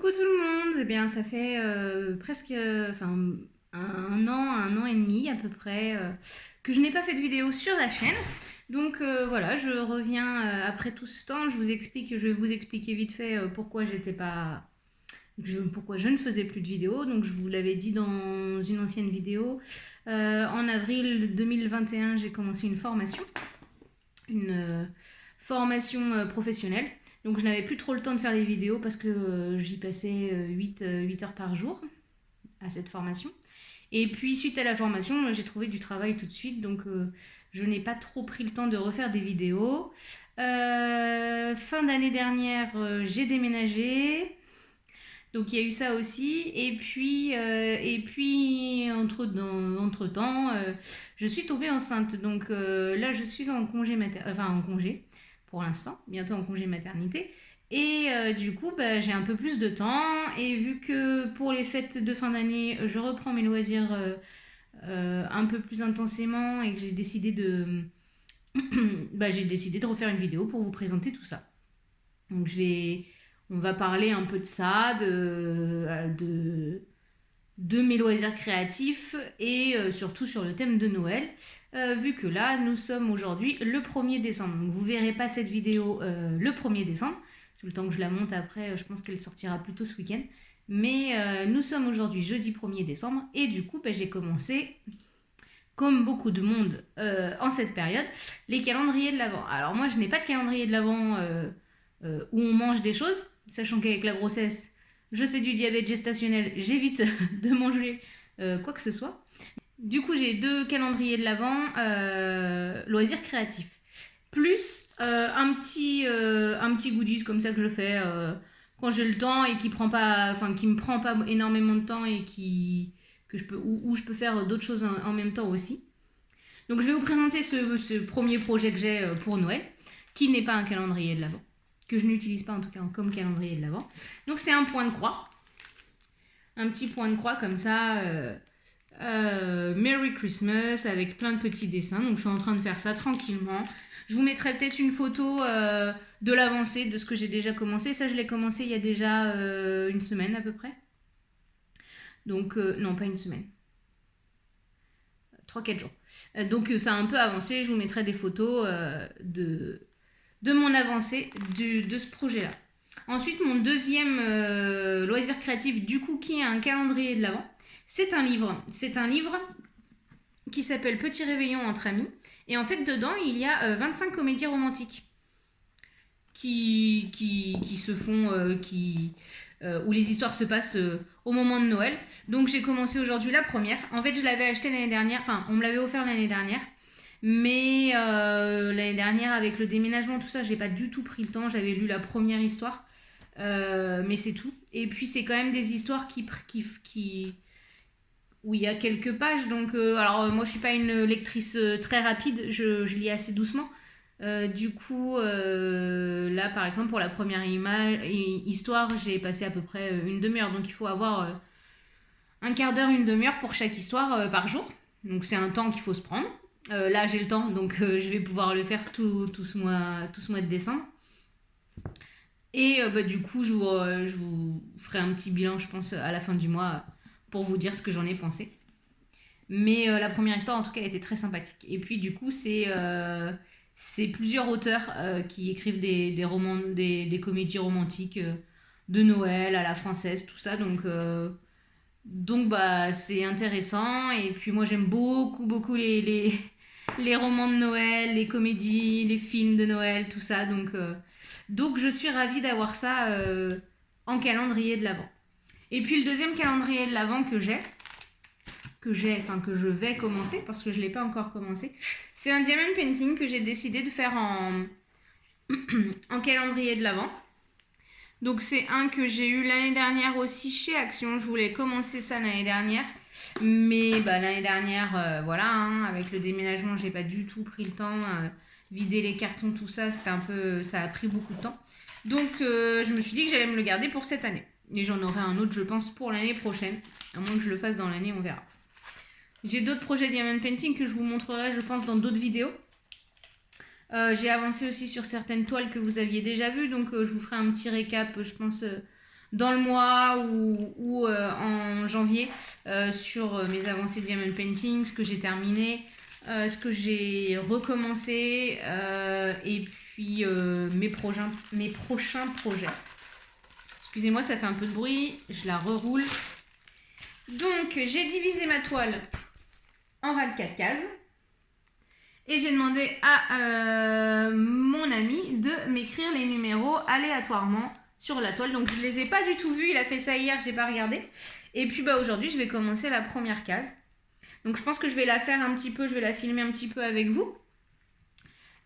Coucou tout le monde, eh bien ça fait presque un an et demi à peu près que je n'ai pas fait de vidéo sur la chaîne. Donc voilà, je reviens après tout ce temps, je vais vous expliquer vite fait pourquoi pourquoi je ne faisais plus de vidéos. Donc je vous l'avais dit dans une ancienne vidéo. En avril 2021, j'ai commencé une formation professionnelle. Donc je n'avais plus trop le temps de faire des vidéos parce que j'y passais 8 heures par jour à cette formation. Et puis suite à la formation, j'ai trouvé du travail tout de suite, donc je n'ai pas trop pris le temps de refaire des vidéos. Fin d'année dernière, j'ai déménagé. Donc il y a eu ça aussi. Et puis entre temps, je suis tombée enceinte. Donc là, je suis en congé en congé pour l'instant, bientôt en congé maternité. Et du coup, j'ai un peu plus de temps. Et vu que pour les fêtes de fin d'année, je reprends mes loisirs un peu plus intensément et que j'ai décidé j'ai décidé de refaire une vidéo pour vous présenter tout ça. Donc on va parler un peu de ça, de mes loisirs créatifs et surtout sur le thème de Noël, vu que là, nous sommes aujourd'hui le 1er décembre. Donc vous verrez pas cette vidéo le 1er décembre. Tout le temps que je la monte après, je pense qu'elle sortira plutôt ce week-end. Mais nous sommes aujourd'hui jeudi 1er décembre et du coup, j'ai commencé, comme beaucoup de monde en cette période, les calendriers de l'Avent. Alors moi, je n'ai pas de calendrier de l'Avent où on mange des choses, sachant qu'avec la grossesse, je fais du diabète gestationnel, j'évite de manger quoi que ce soit. Du coup, j'ai 2 calendriers de l'Avent loisirs créatifs. Plus un petit goodies comme ça que je fais quand j'ai le temps et qui me prend pas énormément de temps et où je peux faire d'autres choses en même temps aussi. Donc je vais vous présenter ce premier projet que j'ai pour Noël, qui n'est pas un calendrier de l'Avent, que je n'utilise pas en tout cas comme calendrier de l'Avent. Donc c'est un point de croix, un petit point de croix comme ça, Merry Christmas, avec plein de petits dessins. Donc je suis en train de faire ça tranquillement. Je vous mettrai peut-être une photo de l'avancée, de ce que j'ai déjà commencé. Ça, je l'ai commencé il y a déjà une semaine à peu près. Donc non, pas une semaine. 3-4 jours. Donc ça a un peu avancé, je vous mettrai des photos de mon avancée de ce projet-là. Ensuite, mon deuxième loisir créatif, du coup, qui est un calendrier de l'Avent, c'est un livre. C'est un livre qui s'appelle Petit réveillon entre amis. Et en fait, dedans, il y a 25 comédies romantiques qui se font, où les histoires se passent au moment de Noël. Donc j'ai commencé aujourd'hui la première. En fait, je l'avais acheté l'année dernière, enfin on me l'avait offert l'année dernière. Mais l'année dernière, avec le déménagement, tout ça, j'ai pas du tout pris le temps. J'avais lu la première histoire, mais c'est tout. Et puis c'est quand même des histoires où il y a quelques pages. Donc alors moi je suis pas une lectrice très rapide, je lis assez doucement. Du coup, là par exemple pour la première histoire, j'ai passé à peu près une demi-heure. Donc il faut avoir un quart d'heure, une demi-heure pour chaque histoire par jour. Donc c'est un temps qu'il faut se prendre. Là j'ai le temps, donc je vais pouvoir le faire tout ce mois de décembre. Et du coup je vous ferai un petit bilan, je pense, à la fin du mois pour vous dire ce que j'en ai pensé. Mais la première histoire en tout cas était très sympathique. Et puis du coup c'est plusieurs auteurs qui écrivent des romans, des comédies romantiques de Noël à la française, tout ça. Donc c'est intéressant. Et puis moi j'aime beaucoup les romans de Noël, les comédies, les films de Noël, tout ça. Donc je suis ravie d'avoir ça en calendrier de l'Avent. Et puis le deuxième calendrier de l'Avent que je vais commencer parce que je ne l'ai pas encore commencé, c'est un diamond painting que j'ai décidé de faire en calendrier de l'Avent. Donc c'est un que j'ai eu l'année dernière aussi chez Action. Je voulais commencer ça l'année dernière, mais l'année dernière, voilà, hein, avec le déménagement, j'ai pas du tout pris le temps. Vider les cartons, tout ça, ça a pris beaucoup de temps. Donc je me suis dit que j'allais me le garder pour cette année. Et j'en aurai un autre, je pense, pour l'année prochaine. À moins que je le fasse dans l'année, on verra. J'ai d'autres projets diamond painting que je vous montrerai, je pense, dans d'autres vidéos. J'ai avancé aussi sur certaines toiles que vous aviez déjà vues, donc je vous ferai un petit récap, je pense, dans le mois ou en janvier sur mes avancées Diamond Painting, ce que j'ai terminé, ce que j'ai recommencé et puis mes prochains projets. Excusez-moi, ça fait un peu de bruit, je la reroule. Donc, j'ai divisé ma toile en 24 cases. Et j'ai demandé à mon ami de m'écrire les numéros aléatoirement sur la toile. Donc, je ne les ai pas du tout vus. Il a fait ça hier, je n'ai pas regardé. Et puis, aujourd'hui, je vais commencer la première case. Donc, je pense que je vais la faire un petit peu, je vais la filmer un petit peu avec vous.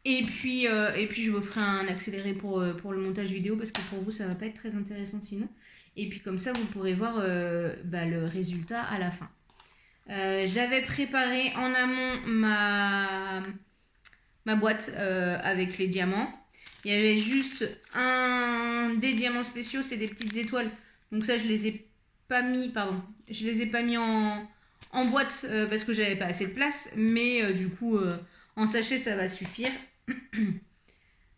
Et puis je vous ferai un accéléré pour le montage vidéo parce que pour vous, ça ne va pas être très intéressant sinon. Et puis comme ça, vous pourrez voir le résultat à la fin. J'avais préparé en amont ma boîte avec les diamants. Il y avait juste des diamants spéciaux, c'est des petites étoiles. Donc ça, je les ai pas mis, je les ai pas mis en boîte parce que j'avais pas assez de place. Mais du coup, en sachet, ça va suffire.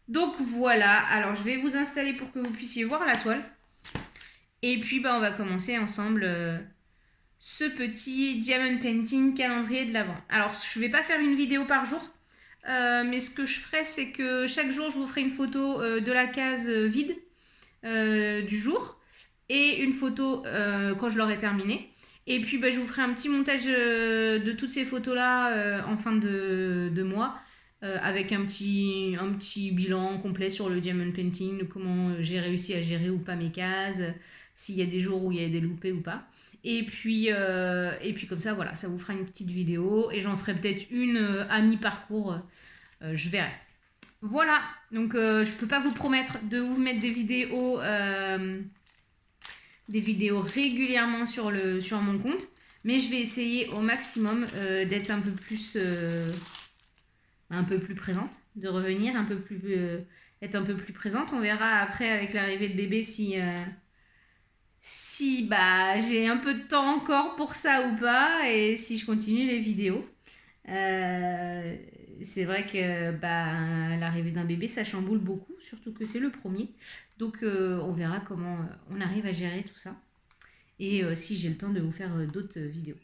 Donc voilà, alors je vais vous installer pour que vous puissiez voir la toile. Et puis on va commencer ensemble ce petit Diamond Painting calendrier de l'Avent. Alors je ne vais pas faire une vidéo par jour, mais ce que je ferai c'est que chaque jour je vous ferai une photo de la case vide du jour et une photo quand je l'aurai terminée. Et puis je vous ferai un petit montage de toutes ces photos là en fin de mois. Avec un petit bilan complet sur le Diamond Painting, de comment j'ai réussi à gérer ou pas mes cases, s'il y a des jours où il y a des loupés ou pas. Et puis comme ça, voilà, ça vous fera une petite vidéo et j'en ferai peut-être une à mi-parcours, je verrai. Voilà, donc je peux pas vous promettre de vous mettre des vidéos régulièrement sur mon compte, mais je vais essayer au maximum d'être un peu plus présente, de revenir être un peu plus présente. On verra après avec l'arrivée de bébé si j'ai un peu de temps encore pour ça ou pas et si je continue les vidéos. C'est vrai que l'arrivée d'un bébé ça chamboule beaucoup, surtout que c'est le premier. Donc on verra comment on arrive à gérer tout ça et si j'ai le temps de vous faire d'autres vidéos.